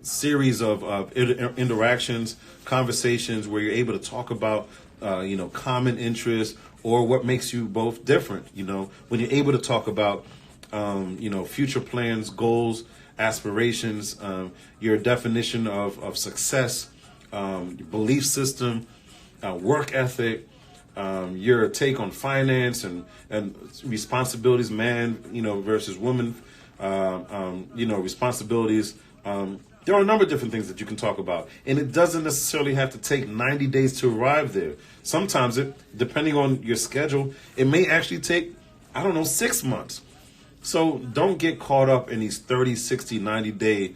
series of interactions, conversations where you're able to talk about, common interests or what makes you both different. When you're able to talk about, future plans, goals, aspirations, your definition of success, your belief system, work ethic, your take on finance and responsibilities, man, versus woman, responsibilities. There are a number of different things that you can talk about, and it doesn't necessarily have to take 90 days to arrive there. Sometimes depending on your schedule, it may actually take, 6 months. So don't get caught up in these 30, 60, 90-day,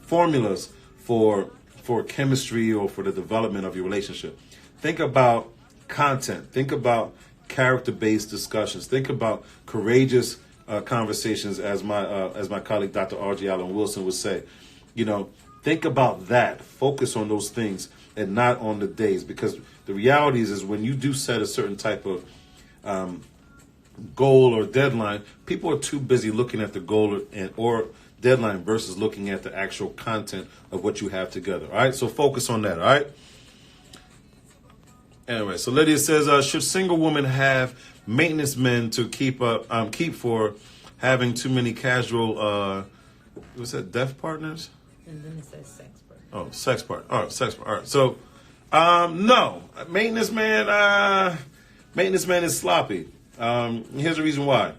formulas for chemistry or for the development of your relationship. Think about content. Think about character-based discussions. Think about courageous conversations, as my colleague Dr. R.G. Allen Wilson would say. Think about that. Focus on those things and not on the days, because the reality is when you do set a certain type of goal or deadline, people are too busy looking at the goal or deadline versus looking at the actual content of what you have together. All right, so focus on that. All right. Anyway, so Lydia says, should single women have maintenance men to keep for having too many casual what's that, deaf partners? And then it says sex partner. Oh, sex partner. All right, sex partner. All right. So no. Maintenance man is sloppy. Here's the reason why.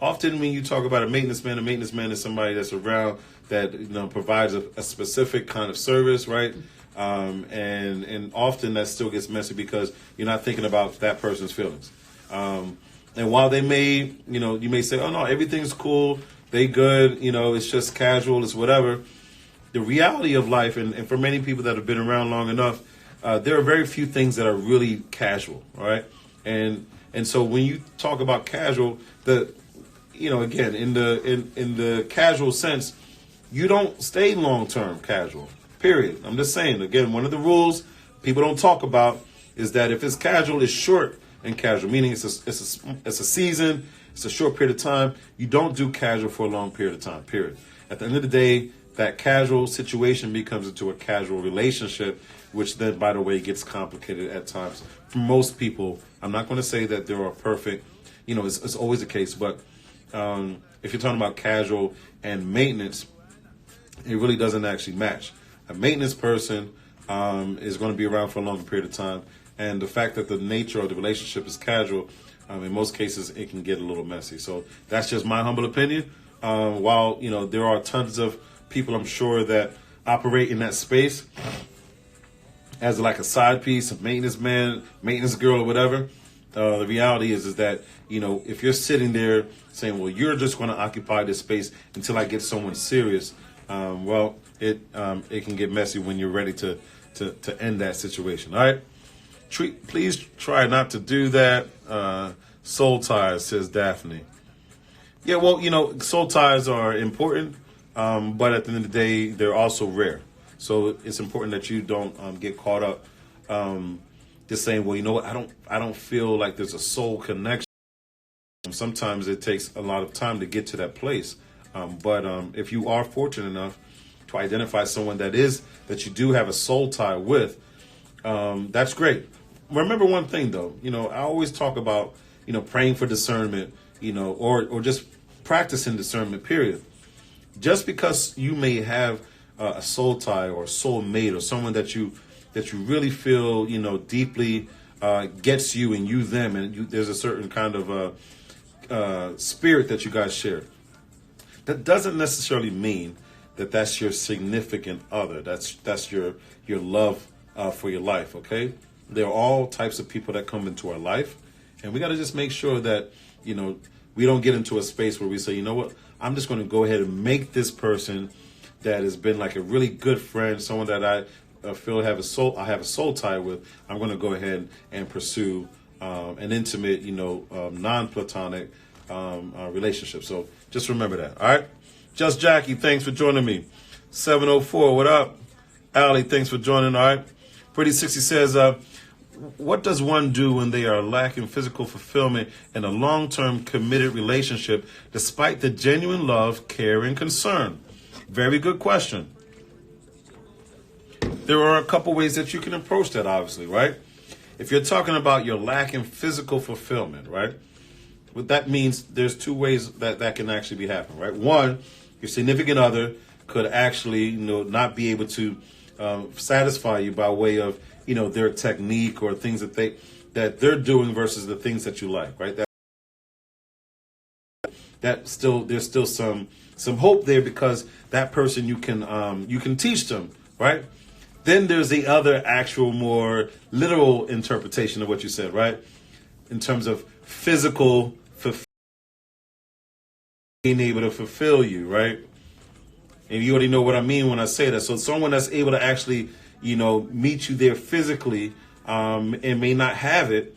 Often when you talk about a maintenance man is somebody that's around that provides a specific kind of service, right? And often that still gets messy because you're not thinking about that person's feelings. And while they may, you may say, oh no, everything's cool, they good, it's just casual, it's whatever. The reality of life, and for many people that have been around long enough, there are very few things that are really casual, all right? And so when you talk about casual, again, in the casual sense, you don't stay long-term casual, period. I'm just saying, again, one of the rules people don't talk about is that if it's casual, it's short and casual, meaning it's a season, it's a short period of time. You don't do casual for a long period of time, period. At the end of the day, that casual situation becomes into a casual relationship, which then, by the way, gets complicated at times. For most people, I'm not going to say that there are perfect, it's always the case, but if you're talking about casual and maintenance, it really doesn't actually match. A maintenance person is going to be around for a longer period of time, and the fact that the nature of the relationship is casual, in most cases, it can get a little messy. So that's just my humble opinion. While, there are tons of people, I'm sure, that operate in that space as like a side piece, a maintenance man, maintenance girl, or whatever. The reality is that, if you're sitting there saying, well, you're just going to occupy this space until I get someone serious, it can get messy when you're ready to end that situation. All right. Please try not to do that. Soul ties, says Daphne. Yeah, well, soul ties are important, but at the end of the day, they're also rare. So it's important that you don't get caught up just saying, well, you know what, I don't feel like there's a soul connection. Sometimes it takes a lot of time to get to that place. But if you are fortunate enough to identify someone that you do have a soul tie with, that's great. Remember one thing though, I always talk about, praying for discernment, or just practicing discernment, period. Just because you may have a soul tie or a soul mate or someone that you really feel, deeply gets you and you them, and there's a certain kind of spirit that you guys share. That doesn't necessarily mean that that's your significant other. That's your love for your life, okay? There are all types of people that come into our life, and we got to just make sure that, we don't get into a space where we say, you know what, I'm just going to go ahead and make this person that has been like a really good friend, someone that I feel I have a soul tie with, I'm going to go ahead and pursue an intimate, non-platonic relationship. So just remember that. All right. Just Jackie, thanks for joining me. 704, what up? Allie, thanks for joining. All right. Pretty 60 says, what does one do when they are lacking physical fulfillment in a long-term committed relationship despite the genuine love, care, and concern? Very good question. There are a couple ways that you can approach that, obviously, right? If you're talking about your lack in physical fulfillment, right? What that means, there's two ways that can actually be happening, right? One, your significant other could actually, not be able to satisfy you by way of, their technique or things that they're doing versus the things that you like, right? There's still some hope there because that person you can teach them, right? Then there's the other actual more literal interpretation of what you said, right? In terms of physical being able to fulfill you, right? And you already know what I mean when I say that. So someone that's able to actually, meet you there physically, and may not have it,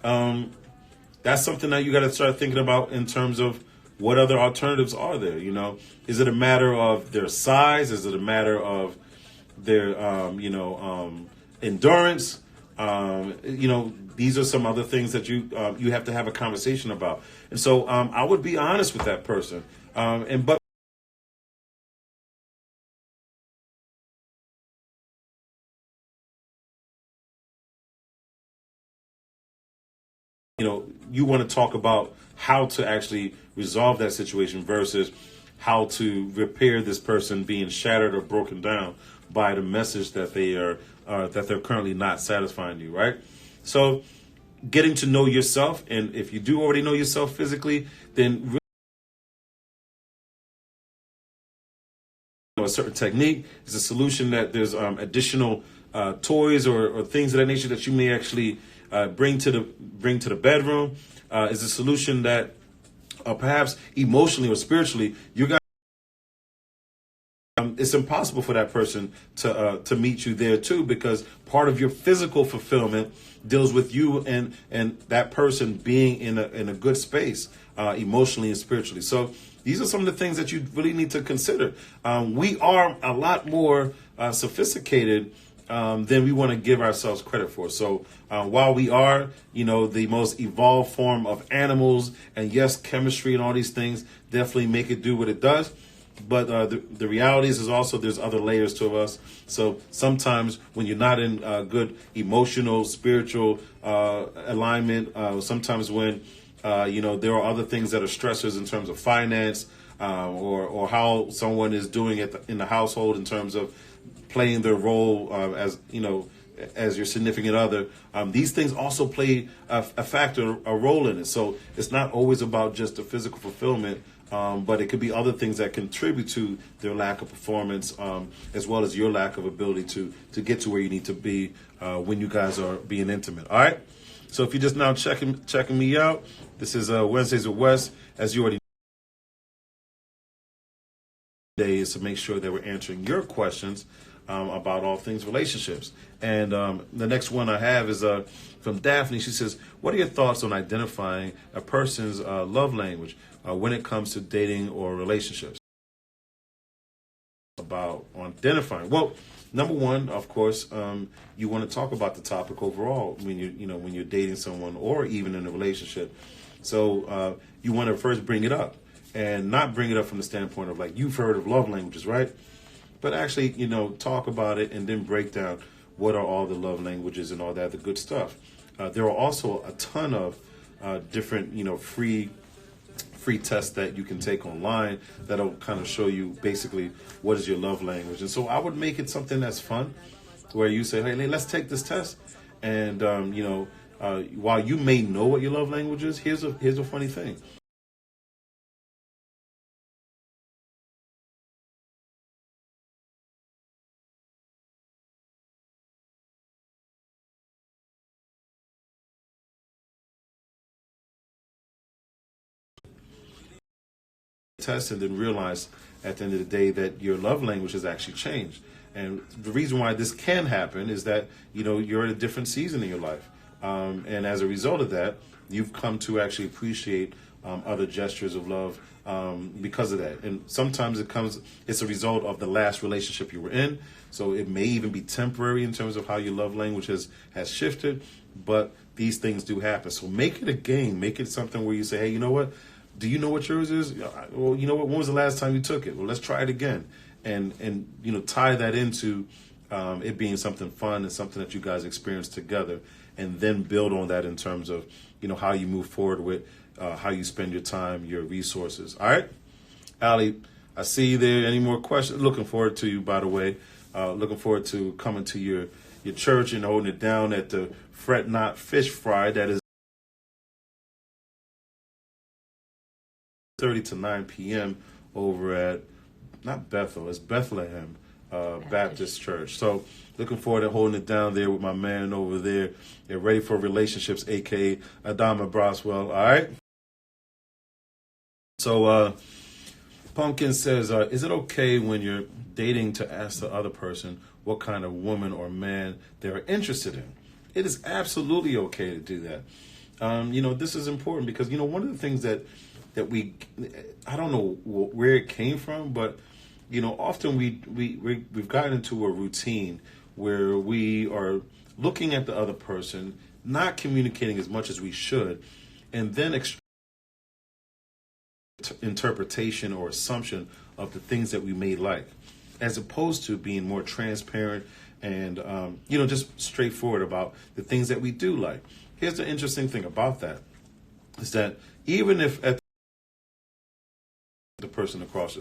that's something that you got to start thinking about in terms of what other alternatives are there. Is it a matter of their size? Is it a matter of their, endurance? These are some other things that you have to have a conversation about. And so I would be honest with that person. But you want to talk about how to actually resolve that situation versus how to repair this person being shattered or broken down by the message that they're currently not satisfying you, right? So getting to know yourself, and if you do already know yourself physically, then a certain technique is a solution, that there's additional toys or things of that nature that you may actually bring to the bedroom, is a solution that perhaps emotionally or spiritually you got. It's impossible for that person to meet you there too, because part of your physical fulfillment deals with you and that person being in a good space emotionally and spiritually. So these are some of the things that you really need to consider. We are a lot more sophisticated than we want to give ourselves credit for. So while we are, the most evolved form of animals, and yes, chemistry and all these things definitely make it do what it does. But the reality is also there's other layers to us. So sometimes when you're not in good emotional, spiritual alignment, sometimes when there are other things that are stressors in terms of finance, or how someone is doing it in the household in terms of playing their role as your significant other. These things also play a role in it. So it's not always about just the physical fulfillment. But it could be other things that contribute to their lack of performance, as well as your lack of ability to get to where you need to be when you guys are being intimate. All right. So if you're just now checking me out, this is Wednesdays with Wes. As you already know, today is to make sure that we're answering your questions about all things relationships. And the next one I have is from Daphne. She says, "What are your thoughts on identifying a person's love language when it comes to dating or relationships?" About identifying. Well, number one, of course, you want to talk about the topic overall when when you're dating someone or even in a relationship. So you want to first bring it up, and not bring it up from the standpoint of like, you've heard of love languages, right? But actually, talk about it and then break down what are all the love languages and all that, the good stuff. There are also a ton of different, free tests that you can take online that'll kind of show you basically what is your love language. And so I would make it something that's fun, where you say, hey, let's take this test. And, while you may know what your love language is, here's a funny thing. Test and then realize at the end of the day that your love language has actually changed. And the reason why this can happen is that you're in a different season in your life, and as a result of that, you've come to actually appreciate other gestures of love because of that. And sometimes it's a result of the last relationship you were in, so it may even be temporary in terms of how your love language has shifted, but these things do happen. So make it a game, make it something where you say, hey, you know what? Do you know what yours is? Well, you know what? When was the last time you took it? Well, let's try it again. and tie that into it being something fun and something that you guys experience together, and then build on that in terms of how you move forward with how you spend your time, your resources. All right, Allie, I see you there. Any more questions? Looking forward to you, by the way. Looking forward to coming to your church and holding it down at the Fret Not Fish Fry. That is 30 to 9 p.m. over at, not Bethel, it's Bethlehem Baptist Church. So looking forward to holding it down there with my man over there. They're ready for relationships, a.k.a. Adama Broswell. All right? So Pumpkin says, is it okay when you're dating to ask the other person what kind of woman or man they're interested in? It is absolutely okay to do that. This is important because, one of the things that we, I don't know where it came from, but, often we've gotten into a routine where we are looking at the other person, not communicating as much as we should, and then interpretation or assumption of the things that we may like, as opposed to being more transparent and just straightforward about the things that we do like. Here's the interesting thing about that is that even if at the person across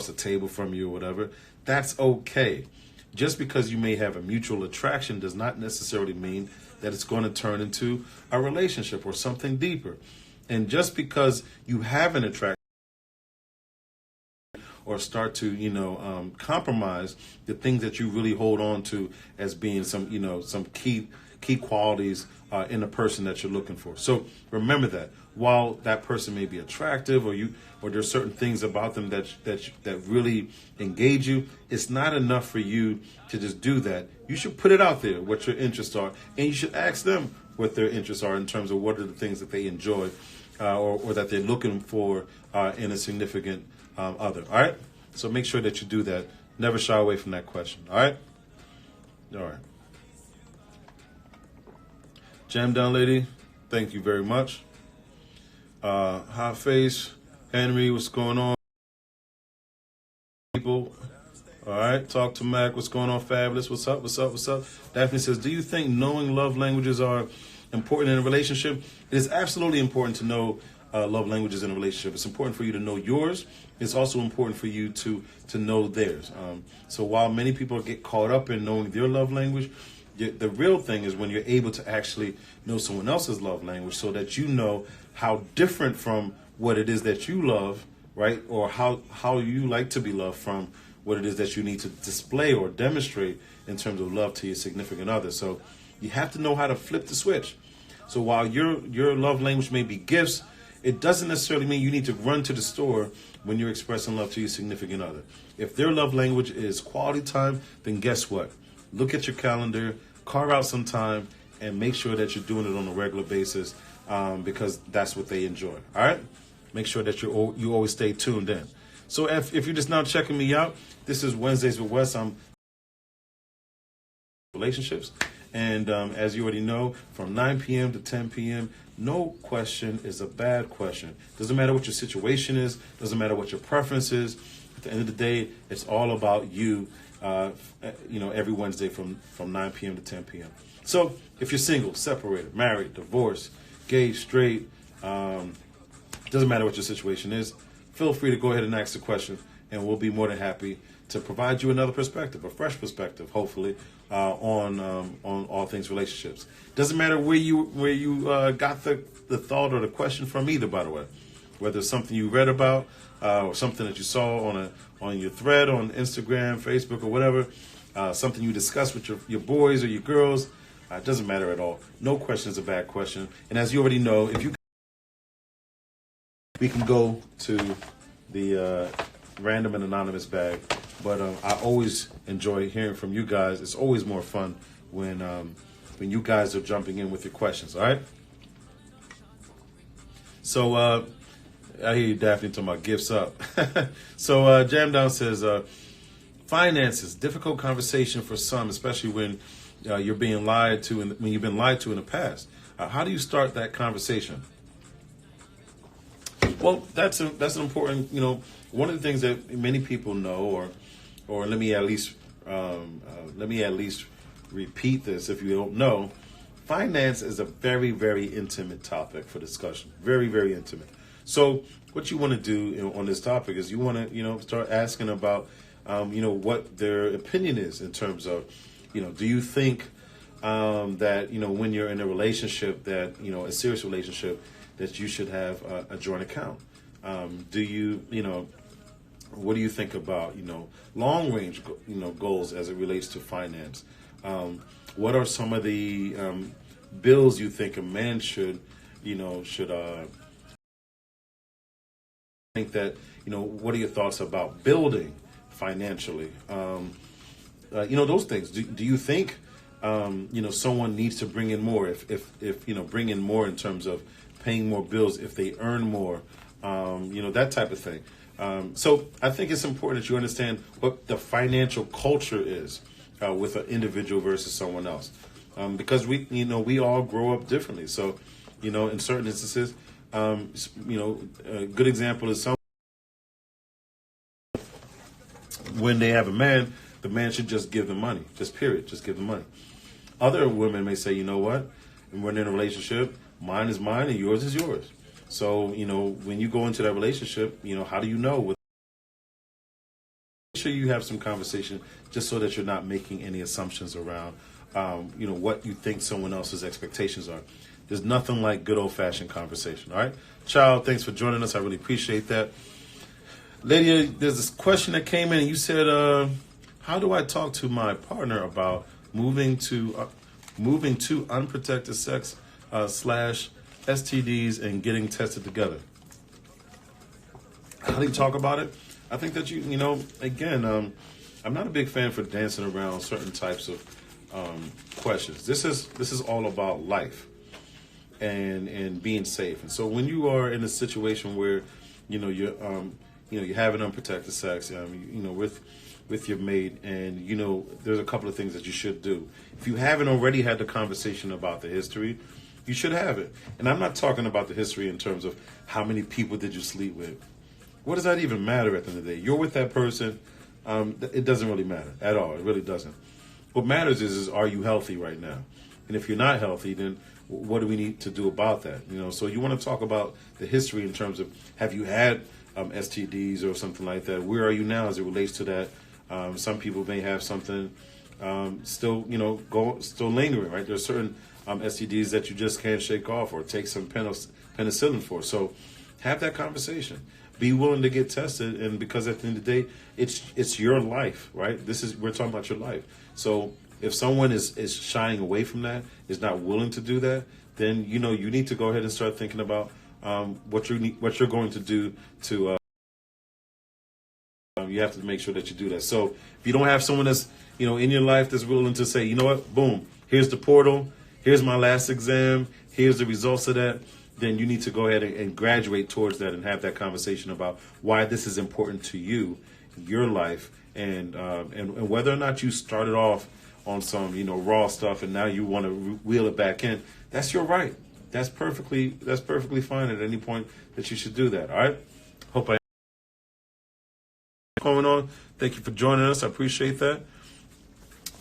the table from you or whatever, that's okay. Just because you may have a mutual attraction does not necessarily mean that it's going to turn into a relationship or something deeper. And just because you have an attraction or start to compromise the things that you really hold on to as being some key qualities in a person that you're looking for. So remember that while that person may be attractive or there's certain things about them that really engage you, it's not enough for you to just do that. You should put it out there what your interests are, and you should ask them what their interests are in terms of what are the things that they enjoy or that they're looking for in a significant other. All right? So make sure that you do that. Never shy away from that question. All right? All right. Jam down, lady. Thank you very much. Hot face. Henry, what's going on? People. All right. Talk to Mac. What's going on, Fabulous? What's up? What's up? What's up? Daphne says, do you think knowing love languages are important in a relationship? It is absolutely important to know love languages in a relationship. It's important for you to know yours. It's also important for you to know theirs. So while many people get caught up in knowing their love language, the real thing is when you're able to actually know someone else's love language so that you know how different from what it is that you love, right? Or how you like to be loved from what it is that you need to display or demonstrate in terms of love to your significant other. So you have to know how to flip the switch. So while your love language may be gifts, it doesn't necessarily mean you need to run to the store when you're expressing love to your significant other. If their love language is quality time, then guess what? Look at your calendar, carve out some time, and make sure that you're doing it on a regular basis because that's what they enjoy. All right? Make sure that you always stay tuned in. So if you're just now checking me out, this is Wednesdays with Wes. I'm relationships. And as you already know, from 9 p.m. to 10 p.m., no question is a bad question. Doesn't matter what your situation is. Doesn't matter what your preference is. At the end of the day, it's all about you, every Wednesday from 9 p.m. to 10 p.m. So if you're single, separated, married, divorced, gay, straight, doesn't matter what your situation is, feel free to go ahead and ask the question, and we'll be more than happy to provide you another perspective, a fresh perspective, hopefully, on all things relationships. Doesn't matter where you got the thought or the question from either, by the way. Whether it's something you read about or something that you saw on your thread on Instagram, Facebook, or whatever, something you discussed with your boys or your girls, it doesn't matter at all. No question is a bad question. And as you already know, we can go to the random and anonymous bag. But I always enjoy hearing from you guys. It's always more fun when you guys are jumping in with your questions, all right? So I hear you, Daphne, talking about gifts up. So Jam Down says, finances, difficult conversation for some, especially when you're being lied to and when you've been lied to in the past. How do you start that conversation? Well, that's an important, one of the things that many people know or or let me at least repeat this if you don't know. Finance is a very, very intimate topic for discussion. Very, very intimate. So what you want to do on this topic is you want to, start asking about, what their opinion is in terms of, do you think that, when you're in a relationship that, a serious relationship, that you should have a joint account? Do you, what do you think about, long range, goals as it relates to finance? What are some of the bills you think a man should think that, what are your thoughts about building financially? Those things. Do you think, someone needs to bring in more if bring in more in terms of paying more bills if they earn more, that type of thing. So I think it's important that you understand what the financial culture is with an individual versus someone else, because we all grow up differently. So, in certain instances, a good example is when they have a man, the man should just give them money, just period, just give them money. Other women may say, you know what, and we're in a relationship, mine is mine and yours is yours. So, when you go into that relationship, how do you know? Make sure you have some conversation just so that you're not making any assumptions around, what you think someone else's expectations are. There's nothing like good old-fashioned conversation, all right? Child, thanks for joining us. I really appreciate that. Lady, there's this question that came in, and you said, how do I talk to my partner about moving to unprotected sex / STDs and getting tested together? How do you talk about it? I think that again, I'm not a big fan for dancing around certain types of questions. This is all about life and being safe. And so when you are in a situation where you're having unprotected sex, with your mate, and there's a couple of things that you should do. If you haven't already had the conversation about the history, you should have it. And I'm not talking about the history in terms of how many people did you sleep with. What does that even matter at the end of the day? You're with that person. It doesn't really matter at all. It really doesn't. What matters is are you healthy right now? And if you're not healthy, then what do we need to do about that? So you want to talk about the history in terms of, have you had STDs or something like that? Where are you now as it relates to that? Some people may have something still lingering, right? There's certain STDs that you just can't shake off or take some penicillin for. So have that conversation. Be willing to get tested, and because at the end of the day, it's your life, right? We're talking about your life. So if someone is shying away from that, is not willing to do that, then you need to go ahead and start thinking about what you're going to do to. You have to make sure that you do that. So if you don't have someone that's in your life that's willing to say, you know what, boom, here's the portal, here's my last exam, here's the results of that, then you need to go ahead and graduate towards that and have that conversation about why this is important to you, your life, and whether or not you started off on some raw stuff and now you want to wheel it back in. That's your right. That's perfectly fine at any point that you should do that. All right. Hope I going on. Thank you for joining us. I appreciate that.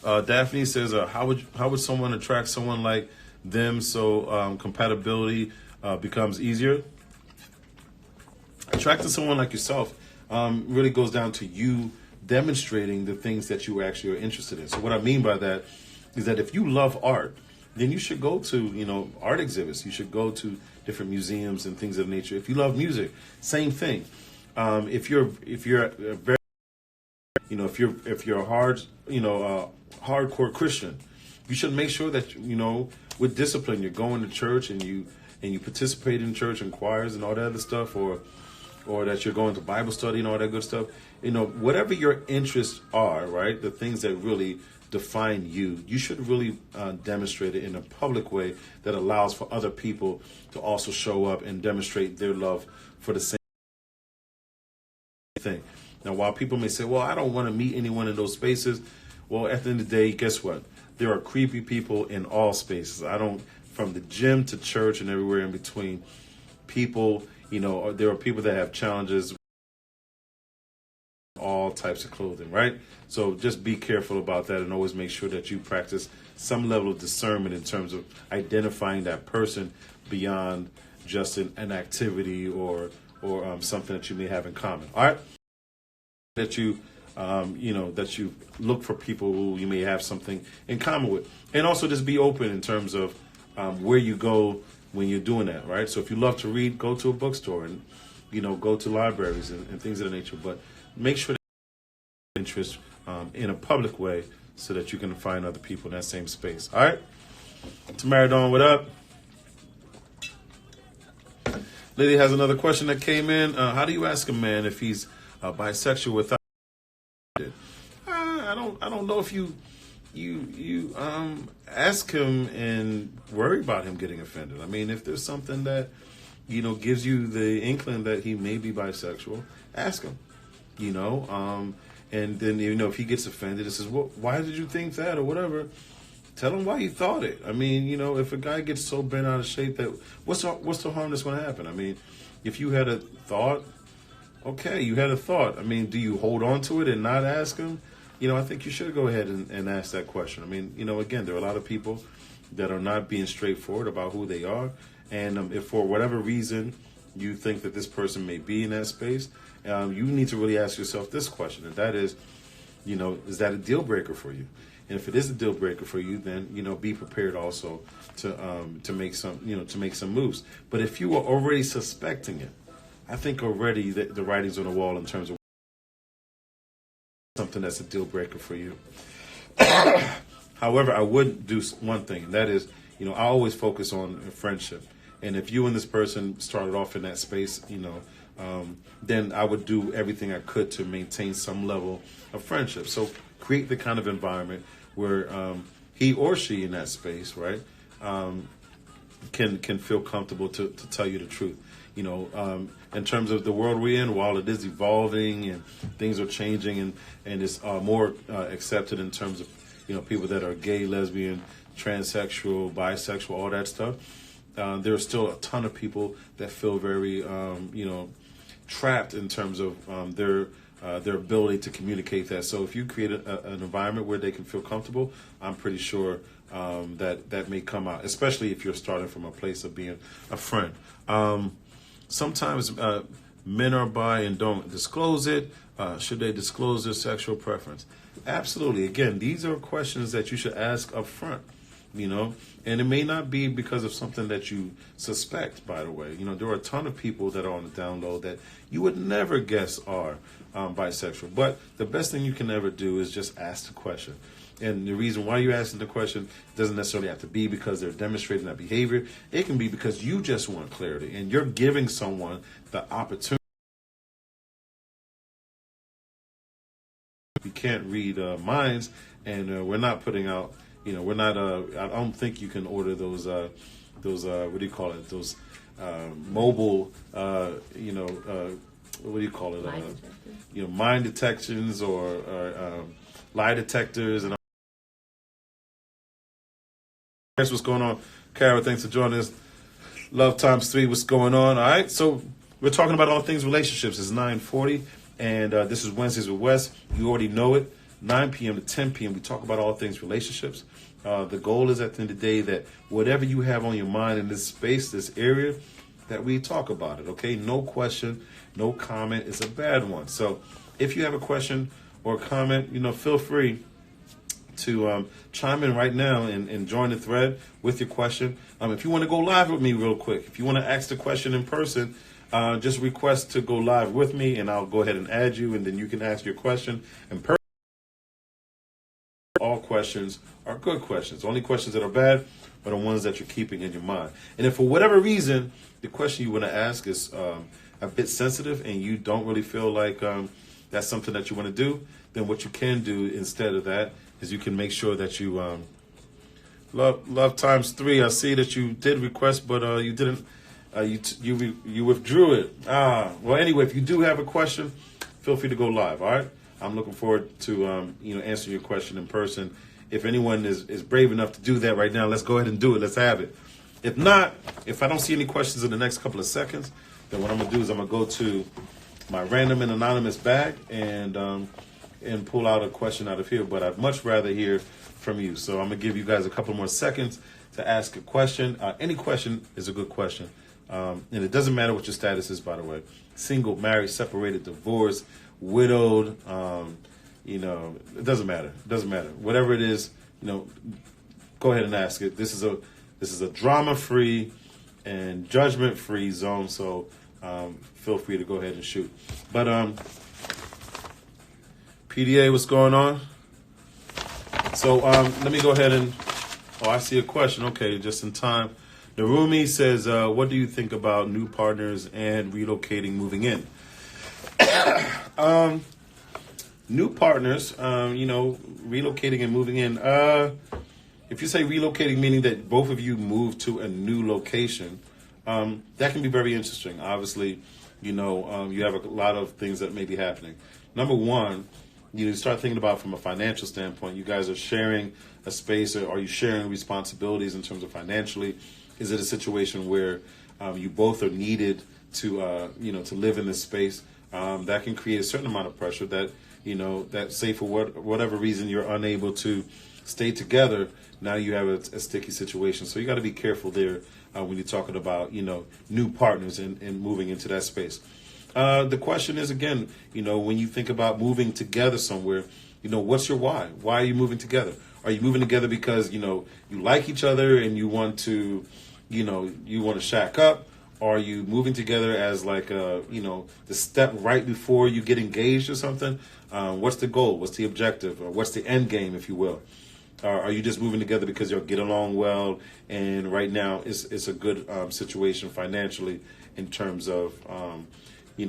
Daphne says, how would someone attract someone like them so compatibility becomes easier? Attracting someone like yourself really goes down to you demonstrating the things that you actually are interested in. So what I mean by that is that if you love art, then you should go to art exhibits. You should go to different museums and things of nature. If you love music, same thing. If you're a very if you're a hardcore Christian, you should make sure that with discipline you're going to church and you participate in church and choirs and all that other stuff, or that you're going to Bible study and all that good stuff. Whatever your interests are, right? The things that really define you, you should really demonstrate it in a public way that allows for other people to also show up and demonstrate their love for the same thing. Now, while people may say, well, I don't want to meet anyone in those spaces, well, at the end of the day, guess what? There are creepy people in all spaces. From the gym to church and everywhere in between, people, there are people that have challenges all types of clothing, right? So just be careful about that, and always make sure that you practice some level of discernment in terms of identifying that person beyond just an activity or something that you may have in common. All right, that you that you look for people who you may have something in common with, and also just be open in terms of where you go when you're doing that, right? So if you love to read, go to a bookstore and go to libraries and things of that nature, but make sure that interest in a public way so that you can find other people in that same space. All right, Tamaridon, what up? Lady has another question that came in. How do you ask a man if he's bisexual without it? I don't know if you ask him and worry about him getting offended. I mean, if there's something that gives you the inkling that he may be bisexual, ask him. And then if he gets offended and says, "Well, why did you think that?" or whatever, tell him why you thought it. I mean, if a guy gets so bent out of shape, that what's the harm that's going to happen? I mean, if you had a thought, okay, you had a thought. I mean, do you hold on to it and not ask him? I think you should go ahead and ask that question. I mean, again, there are a lot of people that are not being straightforward about who they are. And if for whatever reason you think that this person may be in that space, you need to really ask yourself this question. And that is, is that a deal breaker for you? And if it is a deal breaker for you, then, be prepared also to make some moves. But if you are already suspecting it, I think already the writing's on the wall in terms of something that's a deal breaker for you. However, I would do one thing, and that is, I always focus on friendship. And if you and this person started off in that space, then I would do everything I could to maintain some level of friendship. So create the kind of environment where he or she in that space, right, can feel comfortable to tell you the truth. In terms of the world we're in, while it is evolving and things are changing and it's more accepted in terms of people that are gay, lesbian, transsexual, bisexual, all that stuff. There are still a ton of people that feel very trapped in terms of their ability to communicate that. So if you create an environment where they can feel comfortable, I'm pretty sure that may come out, especially if you're starting from a place of being a friend. Sometimes men are bi and don't disclose it. Should they disclose their sexual preference? Absolutely. Again, these are questions that you should ask up front, and it may not be because of something that you suspect, by the way. There are a ton of people that are on the down low that you would never guess are bisexual. But the best thing you can ever do is just ask the question. And the reason why you're asking the question doesn't necessarily have to be because they're demonstrating that behavior. It can be because you just want clarity and you're giving someone the opportunity. We can't read minds, and we're not putting out, we're not, I don't think you can order those what do you call it? Those mobile, what do you call it? Mind detections or lie detectors and what's going on. Kara, thanks for joining us. Love times 3, what's going on? All right, so we're talking about all things relationships. It's 9:40, and this is Wednesdays with Wes. You already know it. 9 p.m. to 10 p.m. we talk about all things relationships. The goal is at the end of the day that whatever you have on your mind in this space, this area, that we talk about it, okay? No question, no comment is a bad one. So if you have a question or a comment, feel free to chime in right now and join the thread with your question. If you want to go live with me real quick, if you want to ask the question in person, just request to go live with me and I'll go ahead and add you, and then you can ask your question in person. All questions are good questions. Only questions that are bad are the ones that you're keeping in your mind. And if for whatever reason the question you want to ask is a bit sensitive and you don't really feel like that's something that you want to do, then what you can do instead of that is you can make sure that you love times 3. I see that you did request, but you didn't. You withdrew it. Well, anyway, if you do have a question, feel free to go live. All right. I'm looking forward to answering your question in person. If anyone is brave enough to do that right now, let's go ahead and do it. Let's have it. If not, if I don't see any questions in the next couple of seconds, then what I'm gonna do is I'm gonna go to my random and anonymous bag, and and pull out a question out of here, but I'd much rather hear from you. So I'm gonna give you guys a couple more seconds to ask a question. Any question is a good question. And it doesn't matter what your status is, by the way. Single, married, separated, divorced, widowed, it doesn't matter. It doesn't matter. Whatever it is, go ahead and ask it. This is a drama-free and judgment-free zone, so feel free to go ahead and shoot. But PDA, what's going on? So let me go ahead and, I see a question. Okay, just in time. Narumi says, what do you think about new partners and relocating, moving in? New partners, relocating and moving in. If you say relocating, meaning that both of you move to a new location, that can be very interesting. Obviously, you have a lot of things that may be happening. Number one, you start thinking about from a financial standpoint. You guys are sharing a space, or are you sharing responsibilities in terms of financially? Is it a situation where you both are needed to live in this space? That can create a certain amount of pressure that, that say for whatever reason you're unable to stay together. Now you have a sticky situation. So you got to be careful there when you're talking about, new partners and moving into that space. The question is, again, when you think about moving together somewhere, what's your why? Why are you moving together? Are you moving together because, you like each other and you want to, you want to shack up? Or are you moving together as like, the step right before you get engaged or something? What's the goal? What's the objective? Or what's the end game, if you will? Are you just moving together because you'll get along well and right now it's a good situation financially in terms of,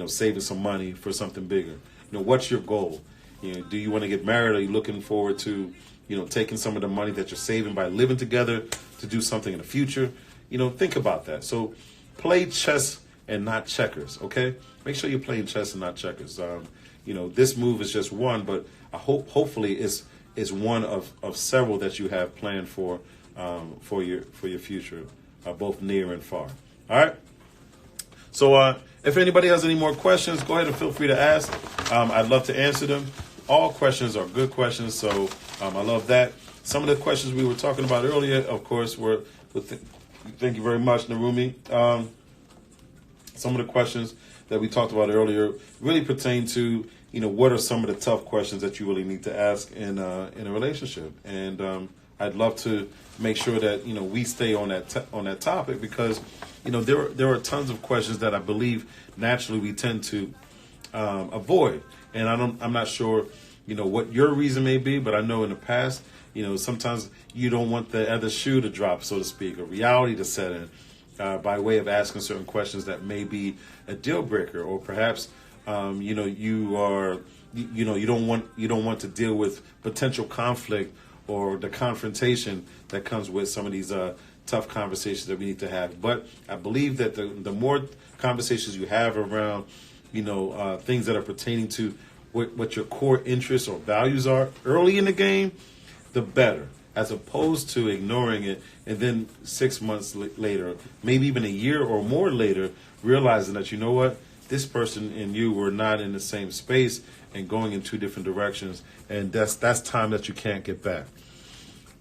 saving some money for something bigger? What's your goal? Do you want to get married? Are you looking forward to, taking some of the money that you're saving by living together to do something in the future? Think about that. So play chess and not checkers, okay? Make sure you're playing chess and not checkers. This move is just one, but I hopefully is one of several that you have planned for your future, both near and far. All right. So if anybody has any more questions, go ahead and feel free to ask. I'd love to answer them. All questions are good questions, so I love that. Some of the questions we were talking about earlier, of course, were thank you very much, Narumi. Some of the questions that we talked about earlier really pertain to, what are some of the tough questions that you really need to ask in a relationship. And I'd love to make sure that, we stay on that topic because, there are tons of questions that I believe naturally we tend to avoid. And I'm not sure, what your reason may be, but I know in the past, sometimes you don't want the other shoe to drop, so to speak, or reality to set in by way of asking certain questions that may be a deal breaker, or perhaps, you don't want to deal with potential conflict or the confrontation that comes with some of these tough conversations that we need to have. But I believe that the more conversations you have around, things that are pertaining to what your core interests or values are early in the game, the better, as opposed to ignoring it and then 6 months later, maybe even a year or more later, realizing that, this person and you were not in the same space and going in two different directions, and that's time that you can't get back.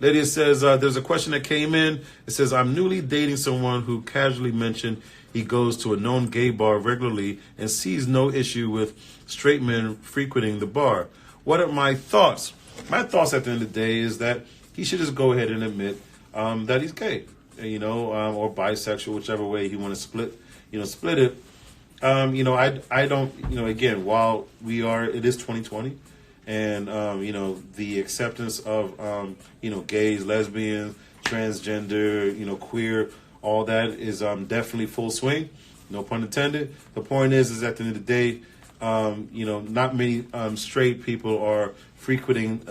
Lydia says, there's a question that came in. It says, I'm newly dating someone who casually mentioned he goes to a known gay bar regularly and sees no issue with straight men frequenting the bar. What are my thoughts? My thoughts at the end of the day is that he should just go ahead and admit that he's gay, or bisexual, whichever way he want to split it. I don't, again, while it is 2020 and, the acceptance of, gays, lesbians, transgender, queer, all that is definitely full swing. No pun intended. The point is at the end of the day, not many straight people are frequenting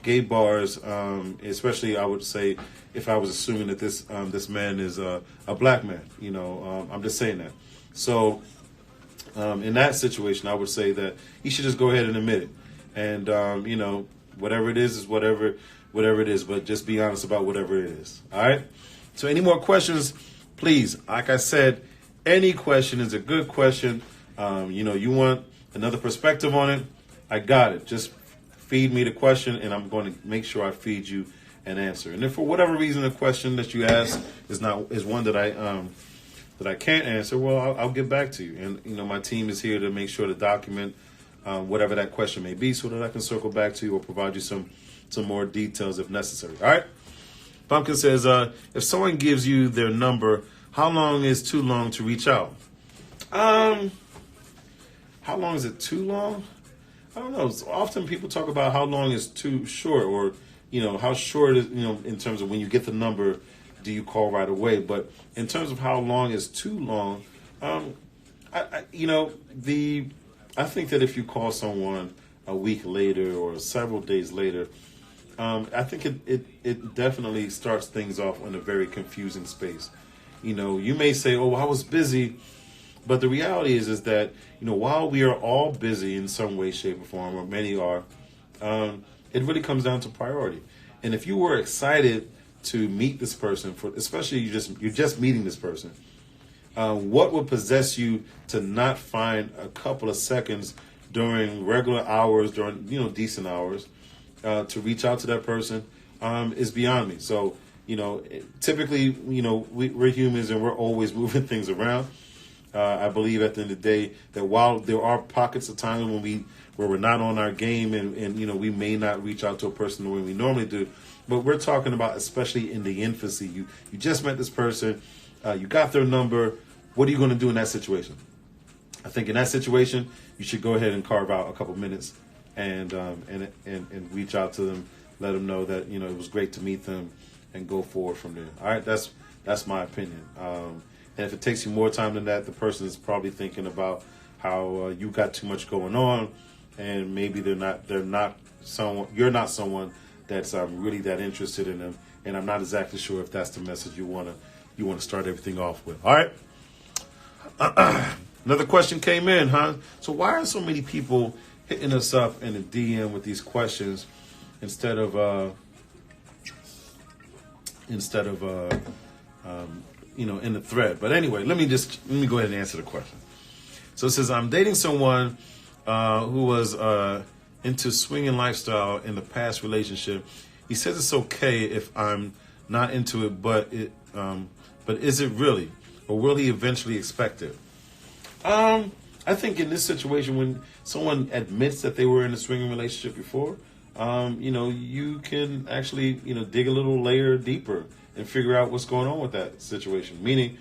gay bars, especially I would say if I was assuming that this man is a black man. I'm just saying that. So in that situation, I would say that he should just go ahead and admit it. And, whatever it is whatever it is. But just be honest about whatever it is. All right? So any more questions, please. Like I said, any question is a good question. You want another perspective on it, I got it. Just feed me the question, and I'm going to make sure I feed you an answer. And if for whatever reason the question that you ask is one that I can't answer, well, I'll get back to you. And my team is here to make sure to document whatever that question may be, so that I can circle back to you or provide you some more details if necessary. All right. Pumpkin says, if someone gives you their number, how long is too long to reach out? How long is it too long? I don't know. So often people talk about how long is too short, or how short is, in terms of when you get the number, do you call right away? But in terms of how long is too long, I think that if you call someone a week later or several days later, I think it definitely starts things off in a very confusing space. You may say, "Oh, I was busy," but the reality is that while we are all busy in some way, shape, or form, or many are, it really comes down to priority. And if you were excited to meet this person, especially you're just meeting this person, what would possess you to not find a couple of seconds during regular hours, during decent hours, to reach out to that person is beyond me. So typically we're humans and we're always moving things around. I believe at the end of the day that while there are pockets of time where we're not on our game and we may not reach out to a person the way we normally do, but we're talking about especially in the infancy. You just met this person, you got their number. What are you going to do in that situation? I think in that situation you should go ahead and carve out a couple minutes and reach out to them, let them know that it was great to meet them, and go forward from there. All right, that's my opinion. And if it takes you more time than that, the person is probably thinking about how you got too much going on, and maybe you're not someone that's really that interested in them. And I'm not exactly sure if that's the message you want to start everything off with. All right. Another question came in, huh? So why are so many people hitting us up in the DM with these questions instead of in the thread? But anyway, let me go ahead and answer the question. So it says, I'm dating someone who was into swinging lifestyle in the past relationship. He says it's okay if I'm not into it, but is it really, or will he eventually expect it? I think in this situation, when someone admits that they were in a swinging relationship before, you can actually dig a little layer deeper and figure out what's going on with that situation. Meaning,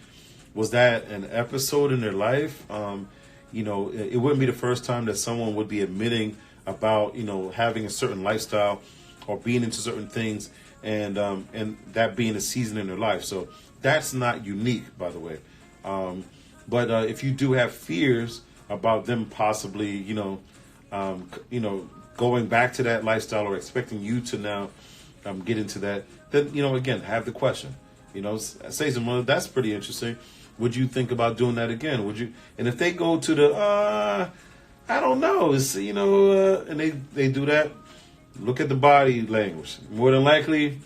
was that an episode in their life? It wouldn't be the first time that someone would be admitting about having a certain lifestyle or being into certain things, and that being a season in their life. So that's not unique, by the way. But if you do have fears about them possibly, going back to that lifestyle or expecting you to now get into that, then again, have the question. Say something, well, that's pretty interesting. Would you think about doing that again? Would you? And if they go to the I don't know, and they do that, look at the body language. More than likely,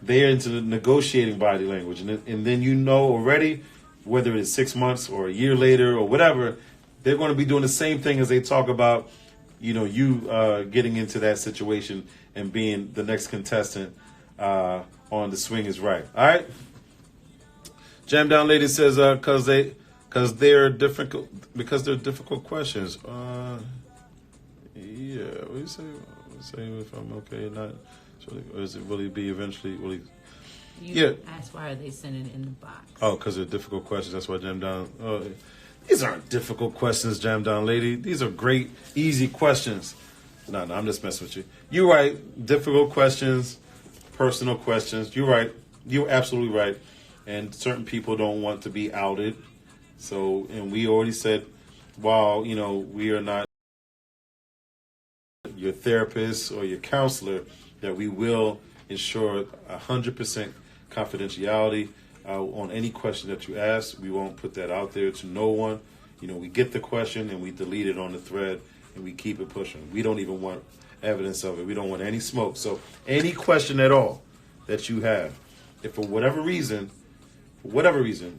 they're into the negotiating body language, and then already, whether it's 6 months or a year later or whatever, they're going to be doing the same thing as they talk about, you getting into that situation and being the next contestant on The Swing Is Right. All right. Jam Down Lady says, because they're difficult questions. Yeah, what do you say? Say if I'm okay or not. Or is it will he be eventually? Will he? You asked why are they sending it in the box? Oh, because they're difficult questions. That's why Jam Down. These aren't difficult questions, Jam Down Lady. These are great, easy questions. No, I'm just messing with you. You're right. Difficult questions, personal questions. You're right. You're absolutely right. And certain people don't want to be outed. So, and we already said, while, we are not your therapist or your counselor, that we will ensure 100% confidentiality on any question that you ask. We won't put that out there to no one. We get the question and we delete it on the thread and we keep it pushing. We don't even want evidence of it. We don't want any smoke. So any question at all that you have, if for whatever reason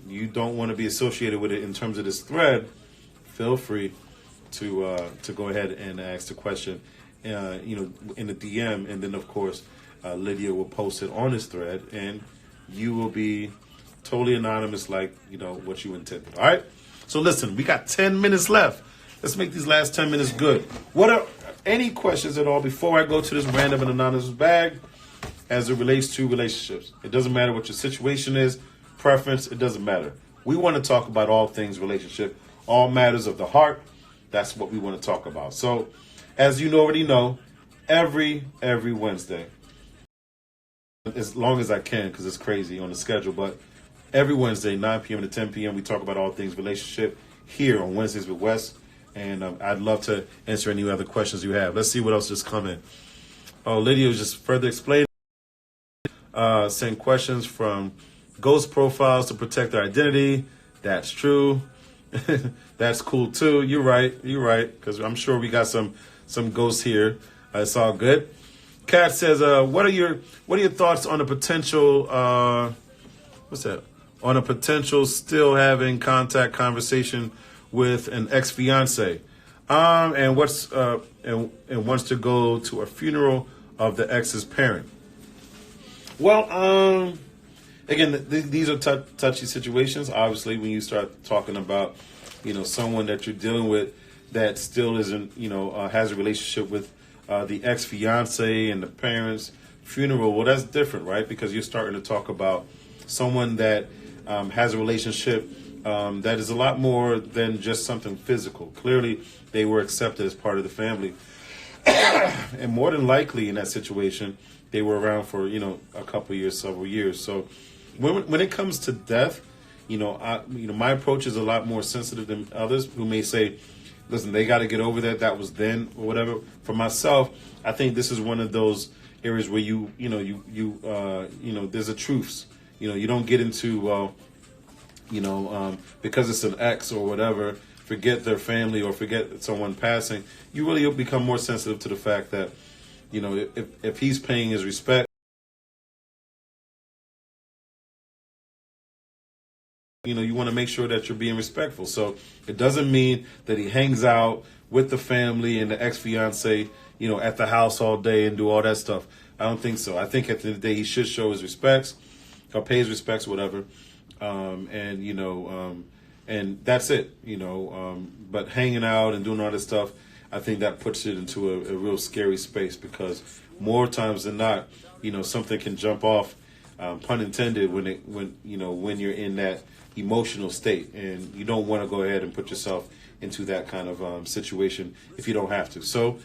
you don't want to be associated with it in terms of this thread, feel free to go ahead and ask the question, in the DM, and then of course Lydia will post it on his thread, and you will be totally anonymous, like what you intended. All right. So listen, we got 10 minutes left. Let's make these last 10 minutes good. What are any questions at all before I go to this random and anonymous bag as it relates to relationships? It doesn't matter what your situation is, preference, it doesn't matter. We want to talk about all things relationship, all matters of the heart. That's what we want to talk about. So, as you already know, every Wednesday, as long as I can, because it's crazy on the schedule, but every Wednesday, 9 p.m. to 10 p.m., we talk about all things relationship here on Wednesdays with Wes. And I'd love to answer any other questions you have. Let's see what else just come in. Oh, Lydia was just further explaining. Send questions from ghost profiles to protect their identity. That's true. That's cool too. You're right. Because I'm sure we got some ghosts here. It's all good. Kat says, "What are your thoughts on the potential? What's that? On a potential still having contact conversation with an ex-fiance, and wants to go to a funeral of the ex's parent." Well, again, these are touchy situations. Obviously, when you start talking about, someone that you're dealing with that still isn't, has a relationship with the ex-fiance and the parents' funeral, well, that's different, right? Because you're starting to talk about someone that has a relationship that is a lot more than just something physical. Clearly, they were accepted as part of the family. And more than likely in that situation, they were around for, a couple years, several years. So when it comes to death, my approach is a lot more sensitive than others who may say, listen, they got to get over that. That was then or whatever. For myself, I think this is one of those areas where there's a truce. You don't get into, because it's an ex or whatever, forget their family or forget someone passing. You really become more sensitive to the fact that, if he's paying his respect, you want to make sure that you're being respectful. So it doesn't mean that he hangs out with the family and the ex-fiance, at the house all day and do all that stuff. I don't think so. I think at the end of the day, he should show his respects or pay his respects, whatever. And that's it, but hanging out and doing all this stuff, I think that puts it into a real scary space, because more times than not, something can jump off, pun intended, when you're in that emotional state, and you don't want to go ahead and put yourself into that kind of situation if you don't have to. So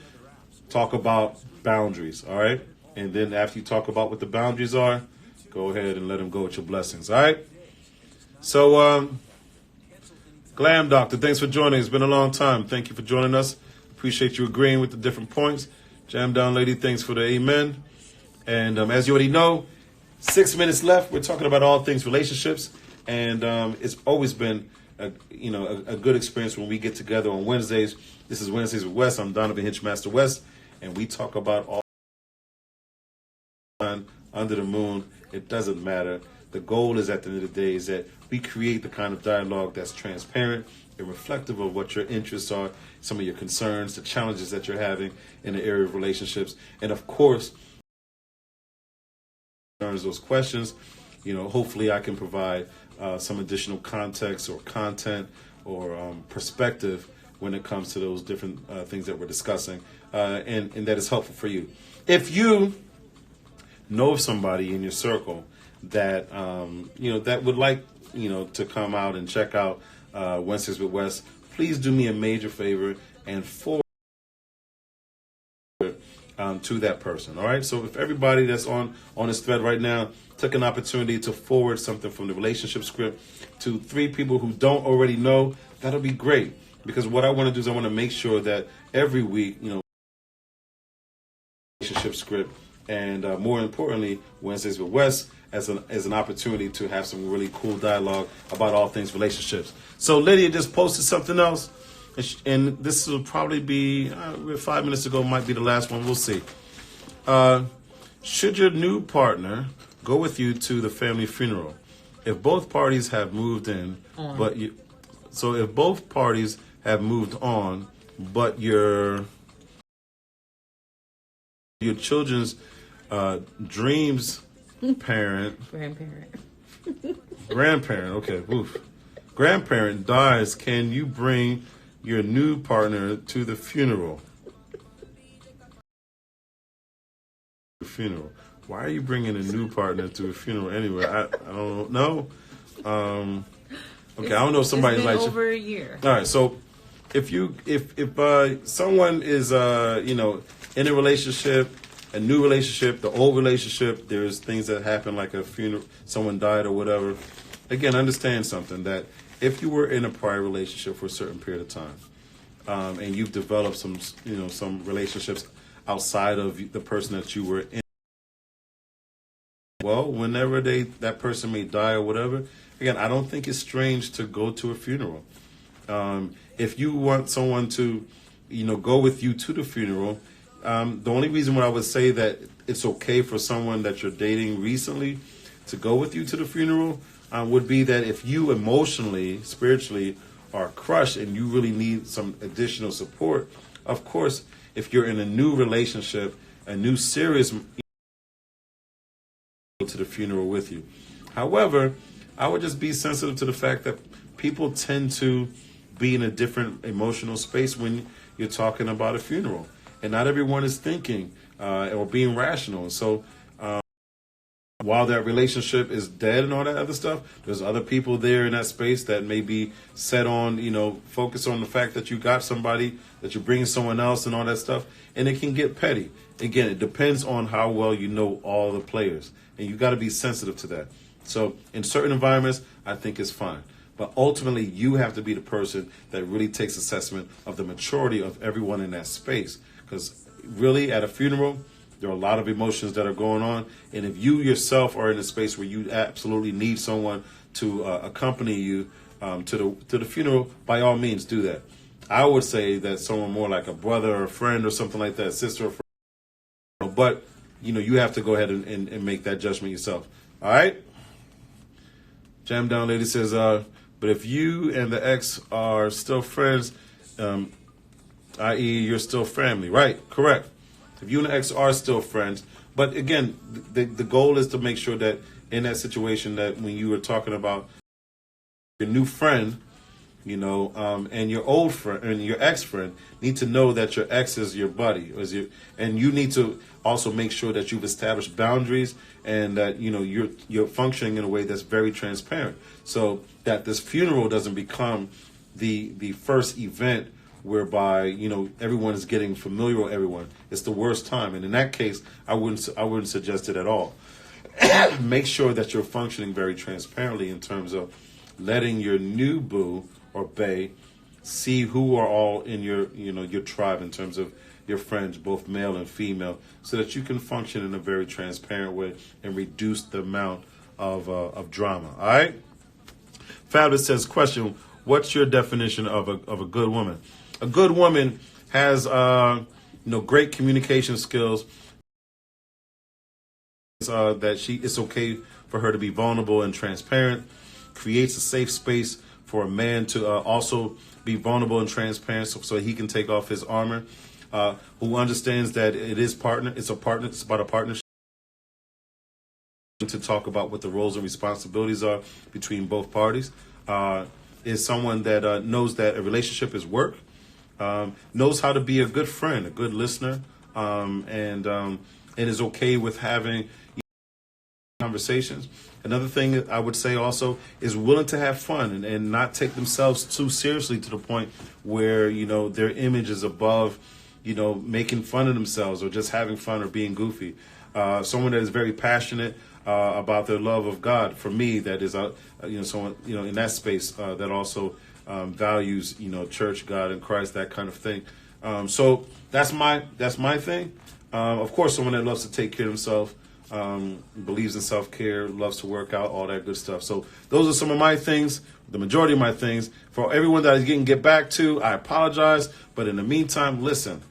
talk about boundaries, all right? And then after you talk about what the boundaries are, go ahead and let them go with your blessings, all right? So, Glam Doctor, thanks for joining. It's been a long time. Thank you for joining us. Appreciate you agreeing with the different points. Jam Down Lady, thanks for the amen. And as you already know, 6 minutes left. We're talking about all things relationships. And it's always been a good experience when we get together on Wednesdays. This is Wednesdays with Wes. I'm Donovan Hitchmaster West. And we talk about all under the moon. It doesn't matter. The goal is, at the end of the day, is that we create the kind of dialogue that's transparent and reflective of what your interests are, some of your concerns, the challenges that you're having in the area of relationships. And of course, those questions, hopefully I can provide some additional context or content or perspective when it comes to those different things that we're discussing, and that is helpful for you. If you know of somebody in your circle that that would like to come out and check out Wednesdays with Wes, please do me a major favor and forward to that person. All right. So if everybody that's on this thread right now took an opportunity to forward something from the relationship script to 3 people who don't already know, that'll be great. Because what I want to do is I want to make sure that every week, relationship script, and more importantly, Wednesdays with Wes as an opportunity to have some really cool dialogue about all things relationships. So Lydia just posted something else, and this will probably be 5 minutes ago, might be the last one. We'll see. Should your new partner go with you to the family funeral if both parties have moved in, if both parties have moved on, but you're your children's dreams parent, grandparent, okay, oof. Grandparent dies, can you bring your new partner to the funeral? Funeral. Why are you bringing a new partner to a funeral anyway? I don't know. Okay, I don't know if somebody's it's been like over a year. All right, so if someone is in a relationship, a new relationship, the old relationship, there's things that happen like a funeral, someone died or whatever. Again, understand something, that if you were in a prior relationship for a certain period of time, and you've developed some relationships outside of the person that you were in, well, whenever that person may die or whatever, again, I don't think it's strange to go to a funeral. If you want someone to, go with you to the funeral, the only reason why I would say that it's okay for someone that you're dating recently to go with you to the funeral would be that if you emotionally, spiritually are crushed and you really need some additional support, of course, if you're in a new relationship, a new serious, to the funeral with you. However, I would just be sensitive to the fact that people tend to be in a different emotional space when you're talking about a funeral, and not everyone is thinking or being rational. So while that relationship is dead and all that other stuff, there's other people there in that space that may be set on, focus on the fact that you got somebody, that you're bringing someone else and all that stuff, and it can get petty. Again, it depends on how well you know all the players, and you got to be sensitive to that. So in certain environments, I think it's fine. But ultimately, you have to be the person that really takes assessment of the maturity of everyone in that space. Because really, at a funeral, there are a lot of emotions that are going on. And if you yourself are in a space where you absolutely need someone to accompany you to the funeral, by all means, do that. I would say that someone more like a brother or a friend or something like that, sister or friend. But, you have to go ahead and make that judgment yourself. All right? Jam Down Lady says, but if you and the ex are still friends, i.e. you're still family. Right, correct. If you and the ex are still friends. But again, the goal is to make sure that in that situation that when you were talking about your new friend, and your old friend and your ex-friend need to know that your ex is your buddy, and you need to also make sure that you've established boundaries and that you're functioning in a way that's very transparent, so that this funeral doesn't become the first event whereby everyone is getting familiar with everyone. It's the worst time, and in that case, I wouldn't suggest it at all. Make sure that you're functioning very transparently in terms of letting your new boo or bae see who are all in your tribe in terms of your friends, both male and female, so that you can function in a very transparent way and reduce the amount of drama. All right. Fabulous says, question: what's your definition of a good woman? A good woman has great communication skills. That it's okay for her to be vulnerable and transparent. Creates a safe space for a man to also be vulnerable and transparent, so he can take off his armor. Who understands that it's about a partnership. To talk about what the roles and responsibilities are between both parties. Is someone that knows that a relationship is work, knows how to be a good friend, a good listener, and is okay with having conversations. Another thing that I would say also is willing to have fun and not take themselves too seriously to the point where their image is above making fun of themselves or just having fun or being goofy. Someone that is very passionate about their love of God. For me, that is someone in that space that also values church, God, and Christ, that kind of thing. So that's my thing. Of course, someone that loves to take care of himself. Believes in self-care, loves to work out, all that good stuff. So those are some of my things, the majority of my things. For everyone that I didn't get back to, I apologize. But in the meantime, listen,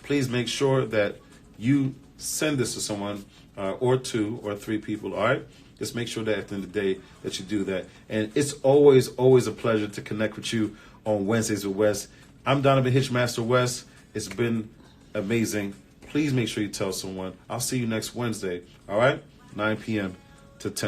please make sure that you send this to someone or 2 or 3 people, all right? Just make sure that at the end of the day that you do that. And it's always a pleasure to connect with you on Wednesdays with Wes. I'm Donovan Hitchmaster West. It's been amazing. please make sure you tell someone. I'll see you next Wednesday. All right, 9 p.m. to 10.